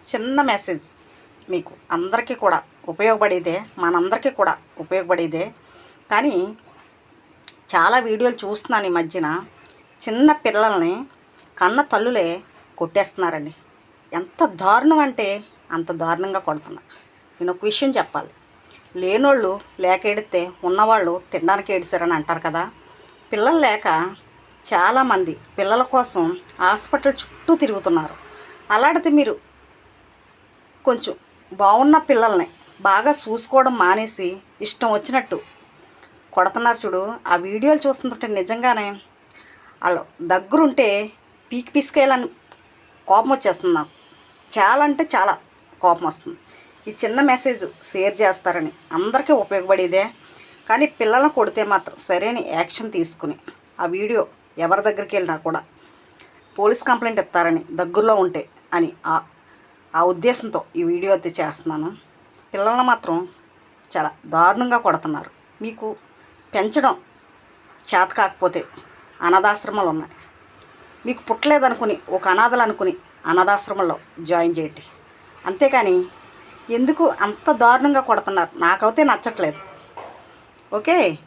చిన్న మెసేజ్ మీకు అందరికీ కూడా ఉపయోగపడేదే, మనందరికీ కూడా ఉపయోగపడేదే. కానీ చాలా వీడియోలు చూస్తున్నాను ఈ మధ్యన. చిన్న పిల్లల్ని కన్న తల్లులే కొట్టేస్తున్నారండి. ఎంత దారుణం అంటే అంత దారుణంగా కొడుతున్నారు. నేను ఒక విషయం చెప్పాలి. లేనోళ్ళు లేక ఏడితే ఉన్నవాళ్ళు తినడానికి ఏడిసారని అంటారు కదా. పిల్లలు లేక చాలామంది పిల్లల కోసం హాస్పిటల్ చుట్టూ తిరుగుతున్నారు. అలాంటిది మీరు కొంచెం బాగున్న పిల్లల్ని బాగా చూసుకోవడం మానేసి ఇష్టం వచ్చినట్టు కొడుతున్నారు చూడు. ఆ వీడియోలు చూస్తుంటే నిజంగానే వాళ్ళు దగ్గరుంటే పిసికేయాలని కోపం వచ్చేస్తుంది నాకు. చాలా అంటే చాలా కోపం వస్తుంది. ఈ చిన్న మెసేజ్ షేర్ చేస్తారని అందరికీ ఉపయోగపడేదే. కానీ పిల్లలను కొడితే మాత్రం సరైన యాక్షన్ తీసుకుని ఆ వీడియో ఎవరి దగ్గరికి వెళ్ళినా కూడా పోలీస్ కంప్లైంట్ ఇస్తారని దగ్గరలో ఉంటే అని ఆ ఉద్దేశంతో ఈ వీడియో అయితే చేస్తున్నాను. పిల్లలను మాత్రం చాలా దారుణంగా కొడుతున్నారు. మీకు పెంచడం చేత కాకపోతే అనాథాశ్రమాలు ఉన్నాయి. మీకు పుట్టలేదనుకుని ఒక అనాథలు అనుకుని అనాథాశ్రమంలో జాయిన్ చేయండి. అంతేకాని ఎందుకు అంత దారుణంగా కొడుతున్నారు నాకైతే నచ్చట్లేదు. ఓకే.